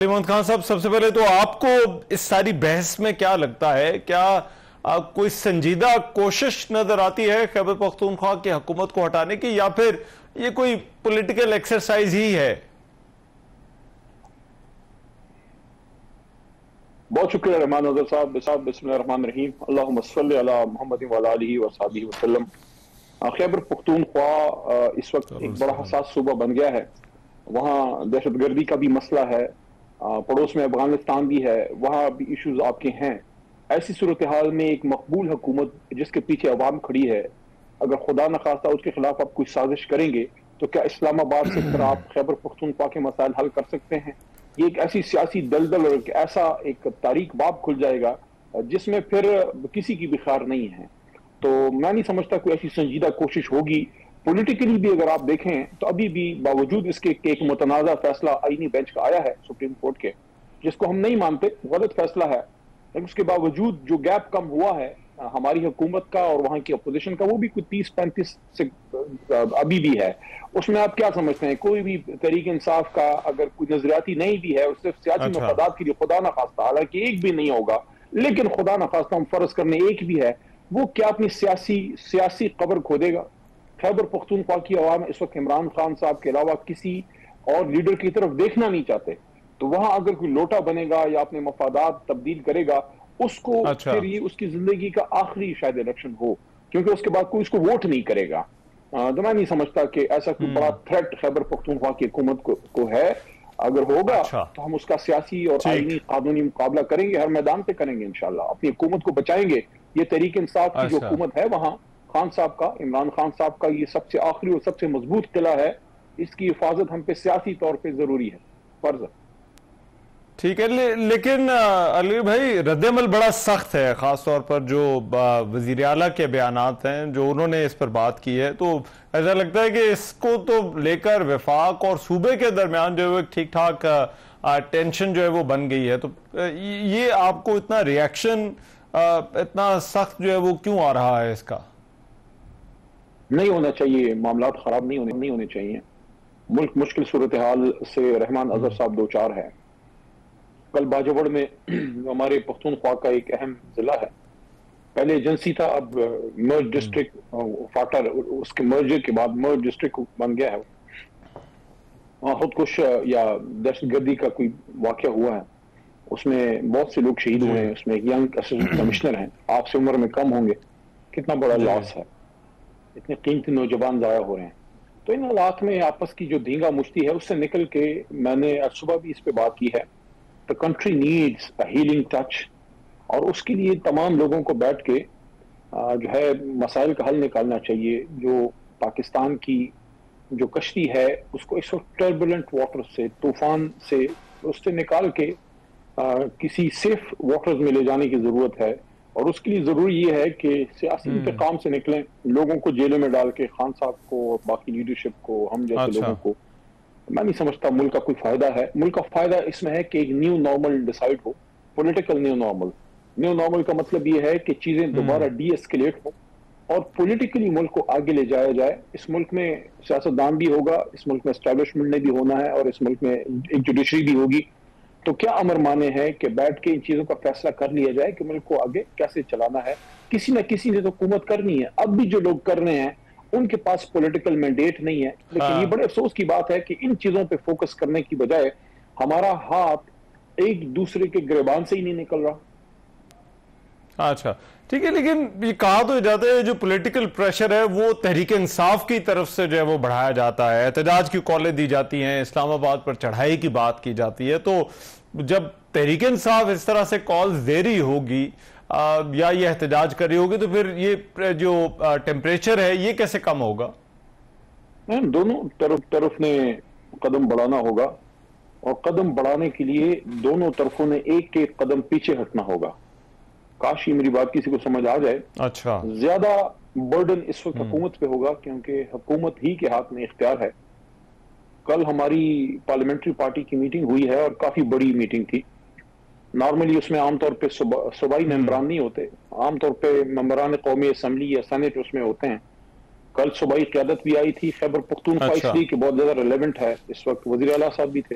محمد خان صاحب، سب سے پہلے تو آپ کو اس ساری بحث میں کیا لگتا ہے؟ کیا کوئی سنجیدہ کوشش نظر آتی ہے خیبر پختونخوا کی حکومت کو ہٹانے کی، یا پھر یہ کوئی پولیٹیکل ایکسرسائز ہی ہے؟ بہت شکریہ رحمان نظر صاحب. بسم اللہ الرحمن الرحیم. اللہم صلی علی محمد وعلی آلہ وصحبہ وسلم. خیبر پختونخوا اس وقت ایک بڑا حساس صوبہ بن گیا ہے. وہاں دہشت گردی کا بھی مسئلہ ہے، پڑوس میں افغانستان بھی ہے، وہاں بھی ایشوز آپ کے ہیں. ایسی صورتحال میں ایک مقبول حکومت جس کے پیچھے عوام کھڑی ہے، اگر خدا نخواستہ اس کے خلاف آپ کوئی سازش کریں گے تو کیا اسلام آباد سے پھر آپ خیبر پختونخوا کے مسائل حل کر سکتے ہیں؟ یہ ایک ایسی سیاسی دلدل اور ایسا ایک تاریک باب کھل جائے گا جس میں پھر کسی کی بھی خیر نہیں ہے. تو میں نہیں سمجھتا کوئی ایسی سنجیدہ کوشش ہوگی. پولیٹیکلی بھی اگر آپ دیکھیں تو ابھی بھی باوجود اس کے کہ ایک متنازع فیصلہ آئینی بینچ کا آیا ہے سپریم کورٹ کے، جس کو ہم نہیں مانتے، غلط فیصلہ ہے، لیکن اس کے باوجود جو گیپ کم ہوا ہے ہماری حکومت کا اور وہاں کی اپوزیشن کا، وہ بھی کوئی 30-35 سے ابھی بھی ہے. اس میں آپ کیا سمجھتے ہیں؟ کوئی بھی تحریک انصاف کا اگر کوئی نظریاتی نہیں بھی ہے، اس صرف سیاسی مفادات کے لیے خدا نخواستہ، حالانکہ ایک بھی نہیں ہوگا، لیکن خدا نخواستہ ہم فرض کرنے ایک بھی ہے، وہ کیا اپنی سیاسی قبر کھودے گا؟ خیبر پختونخوا کی عوام اس وقت عمران خان صاحب کے علاوہ کسی اور لیڈر کی طرف دیکھنا نہیں چاہتے. تو وہاں اگر کوئی لوٹا بنے گا یا اپنے مفادات تبدیل کرے گا، اس کو پھر یہ اس کی زندگی کا آخری شاید الیکشن ہو، کیونکہ اس کے بعد کوئی اس کو ووٹ نہیں کرے گا. تو میں نہیں سمجھتا کہ ایسا کوئی بڑا تھریٹ خیبر پختونخوا کی حکومت کو ہے. اگر ہوگا تو ہم اس کا سیاسی اور آئینی قانونی مقابلہ کریں گے، ہر میدان پہ کریں گے انشاءاللہ. اپنی حکومت کو بچائیں گے. یہ تحریک انصاف کی جو حکومت ہے وہاں خان صاحب کا، عمران خان صاحب کا، یہ سب سے آخری اور سب سے مضبوط قلعہ ہے. اس کی حفاظت ہم پہ سیاسی طور پہ ضروری ہے، فرض ہے. ٹھیک ہے، لیکن علی بھائی رد عمل بڑا سخت ہے، خاص طور پر جو وزیر اعلیٰ کے بیانات ہیں جو انہوں نے اس پر بات کی ہے. تو ایسا لگتا ہے کہ اس کو تو لے کر وفاق اور صوبے کے درمیان جو ہے ٹھیک ٹھاک ٹینشن جو ہے وہ بن گئی ہے. تو یہ آپ کو اتنا ریاکشن اتنا سخت جو ہے وہ کیوں آ رہا ہے؟ اس کا نہیں ہونا چاہیے، معاملات خراب نہیں ہونے چاہیے. ملک مشکل صورتحال سے رحمان اظہر صاحب دو چار ہے. کل باجوڑ میں ہمارے پختونخوا کا ایک اہم ضلع ہے، پہلے ایجنسی تھا، اب مرج ڈسٹرکٹ فاٹر، اس کے مرجر کے بعد مرج ڈسٹرکٹ بن گیا ہے. وہاں خودکش یا دہشت گردی کا کوئی واقعہ ہوا ہے، اس میں بہت سے لوگ شہید ہوئے ہیں. اس میں ایک ینگ اسسٹنٹ کمشنر ہیں، آپ سے عمر میں کم ہوں گے. کتنا بڑا لاس ہے، اتنے قیمتی نوجوان ضائع ہو رہے ہیں. تو ان حالات میں آپس کی جو دھینگا مشتی ہے اس سے نکل کے میں نے صبح بھی اس پہ بات کی ہے. The country needs a healing touch، اور اس کے لیے تمام لوگوں کو بیٹھ کے جو ہے مسائل کا حل نکالنا چاہیے. جو پاکستان کی جو کشتی ہے اس کو اس وقت ٹربولنٹ واٹر سے، طوفان سے، اس سے نکال کے کسی سیف واٹرز میں لے جانے کی ضرورت ہے. اور اس کے لیے ضروری یہ ہے کہ سیاسی انتقام سے نکلیں، لوگوں کو جیلوں میں ڈال کے، خان صاحب کو اور باقی لیڈرشپ کو، ہم جیسے لوگوں کو. میں نہیں سمجھتا ملک کا کوئی فائدہ ہے. ملک کا فائدہ اس میں ہے کہ ایک نیو نارمل ڈیسائیڈ ہو، political new normal. New normal کا مطلب یہ ہے کہ چیزیں دوبارہ ڈی ایسکیلیٹ ہوں اور پولیٹیکلی ملک کو آگے لے جایا جائے. اس ملک میں سیاستدان بھی ہوگا، اس ملک میں اسٹیبلشمنٹ نے بھی ہونا ہے، اور اس ملک میں ایک جوڈیشری بھی ہوگی. تو کیا امر مانے ہے کہ بیٹھ کے ان چیزوں کا فیصلہ کر لیا جائے کہ ملک کو آگے کیسے چلانا ہے. کسی نہ کسی نے تو حکومت کرنی ہے. اب بھی جو لوگ کر رہے ہیں ان کے پاس پولیٹیکل مینڈیٹ نہیں ہے، لیکن یہ بڑے افسوس کی بات ہے کہ ان چیزوں پہ فوکس کرنے کی بجائے ہمارا ہاتھ ایک دوسرے کے گریبان سے ہی نہیں نکل رہا. اچھا ٹھیک ہے، لیکن یہ کہا تو جاتا ہے جو پولیٹیکل پریشر ہے وہ تحریک انصاف کی طرف سے جو ہے وہ بڑھایا جاتا ہے، احتجاج کی کالیں دی جاتی ہیں، اسلام آباد پر چڑھائی کی بات کی جاتی ہے. تو جب تحریک انصاف اس طرح سے کالز دے رہی ہوگی یا یہ احتجاج کر رہی ہوگی، تو پھر یہ جو ٹیمپریچر ہے یہ کیسے کم ہوگا؟ دونوں طرف نے قدم بڑھانا ہوگا، اور قدم بڑھانے کے لیے دونوں طرفوں نے ایک ایک قدم پیچھے ہٹنا ہوگا. کاش یہ میری بات کسی کو سمجھ آ جائے. اچھا، زیادہ برڈن اس وقت حکومت پہ ہوگا کیونکہ حکومت ہی کے ہاتھ میں اختیار ہے. کل ہماری پارلیمنٹری پارٹی کی میٹنگ ہوئی ہے، اور کافی بڑی میٹنگ تھی. نارملی اس میں عام طور پہ صوبائی ممبران نہیں ہوتے، عام طور پہ ممبران قومی اسمبلی یا سینٹ اس میں ہوتے ہیں. کل صوبائی قیادت بھی آئی تھی. خیبر پختونخوا اس لیے کہ بہت زیادہ ریلیونٹ ہے، اس وقت وزیر اعلیٰ صاحب بھی تھے.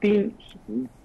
3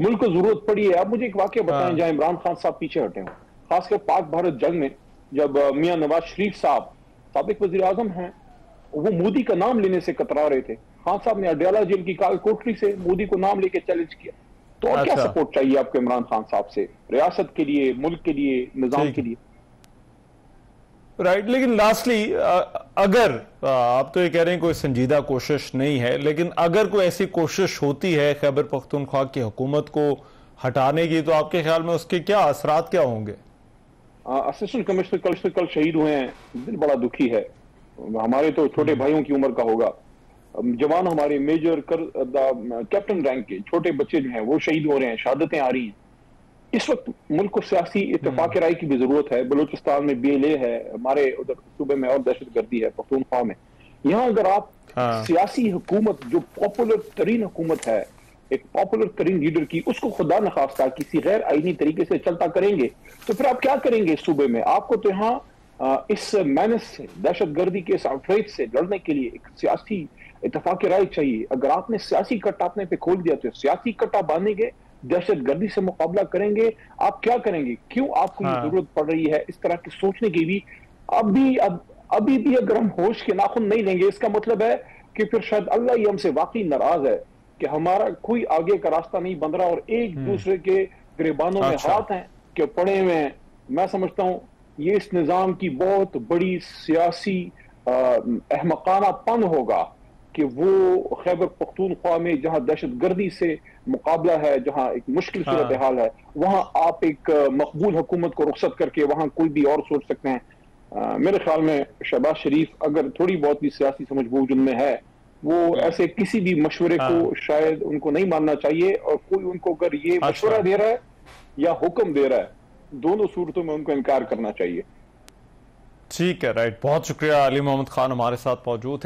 ملک کو ضرورت پڑی ہے. آپ مجھے ایک واقعہ بتائیں جہاں عمران خان صاحب پیچھے ہٹے ہوں, خاص کر پاک بھارت جنگ میں جب میاں نواز شریف صاحب سابق وزیر اعظم ہیں, وہ مودی کا نام لینے سے کترا رہے تھے. خان صاحب نے اڈیالہ جیل کی کوٹری سے مودی کو نام لے کے چیلنج کیا. تو اور کیا سپورٹ چاہیے آپ کو عمران خان صاحب سے, ریاست کے لیے, ملک کے لیے, نظام کے لیے؟ رائٹ. لیکن لاسٹلی اگر آپ تو یہ کہہ رہے ہیں کوئی سنجیدہ کوشش نہیں ہے, لیکن اگر کوئی ایسی کوشش ہوتی ہے خیبر پختونخوا کی حکومت کو ہٹانے کی, تو آپ کے خیال میں اس کے کیا اثرات کیا ہوں گے؟ اسسٹنٹ کمشنر کل شہید ہوئے ہیں, دل بڑا دکھی ہے. ہمارے تو چھوٹے بھائیوں کی عمر کا ہوگا, جوان ہمارے میجر کیپٹن رینک کے چھوٹے بچے جو ہیں وہ شہید ہو رہے ہیں, شہادتیں آ رہی ہیں. اس وقت ملک کو سیاسی اتفاق رائے کی بھی ضرورت ہے. بلوچستان میں BLA ہے, ہمارے ادھر صوبے میں اور دہشت گردی ہے پختونخوا میں. یہاں اگر آپ سیاسی حکومت جو پاپولر ترین حکومت ہے, ایک پاپولر ترین لیڈر کی, اس کو خدا نخواستہ کسی غیر آئینی طریقے سے چلتا کریں گے, تو پھر آپ کیا کریں گے اس صوبے میں؟ آپ کو تو یہاں اس مینس سے, دہشت گردی کے اس آؤٹریج سے لڑنے کے لیے ایک سیاسی اتفاق رائے چاہیے. اگر آپ نے سیاسی کٹا اپنے پہ کھول دیا تو سیاسی کٹا باندھیں گے, دہشت گردی سے مقابلہ کریں گے. آپ کیا کریں گے؟ کیوں آپ کو یہ ضرورت پڑ رہی ہے اس طرح کی سوچنے کی بھی؟ ابھی بھی اگر ہم ہوش کے ناخن نہیں لیں گے, اس کا مطلب ہے کہ پھر شاید اللہ ہی ہم سے واقعی ناراض ہے کہ ہمارا کوئی آگے کا راستہ نہیں بن رہا اور ایک دوسرے کے گریبانوں میں ہاتھ ہیں کہ پڑے ہوئے ہیں. میں سمجھتا ہوں یہ اس نظام کی بہت بڑی سیاسی احمقانہ پن ہوگا کہ وہ خیبر پختونخوا میں جہاں دہشت گردی سے مقابلہ ہے, جہاں ایک مشکل صورتحال ہے, وہاں آپ ایک مقبول حکومت کو رخصت کر کے وہاں کوئی بھی اور سوچ سکتے ہیں. میرے خیال میں شہباز شریف اگر تھوڑی بہت بھی سیاسی سمجھ بوجھ ان میں ہے, وہ ایسے کسی بھی مشورے کو شاید ان کو نہیں ماننا چاہیے, اور کوئی ان کو اگر یہ مشورہ دے رہا ہے یا حکم دے رہا ہے, دونوں صورتوں میں ان کو انکار کرنا چاہیے. ٹھیک ہے, رائٹ. بہت شکریہ. علی محمد خان ہمارے ساتھ موجود ہے.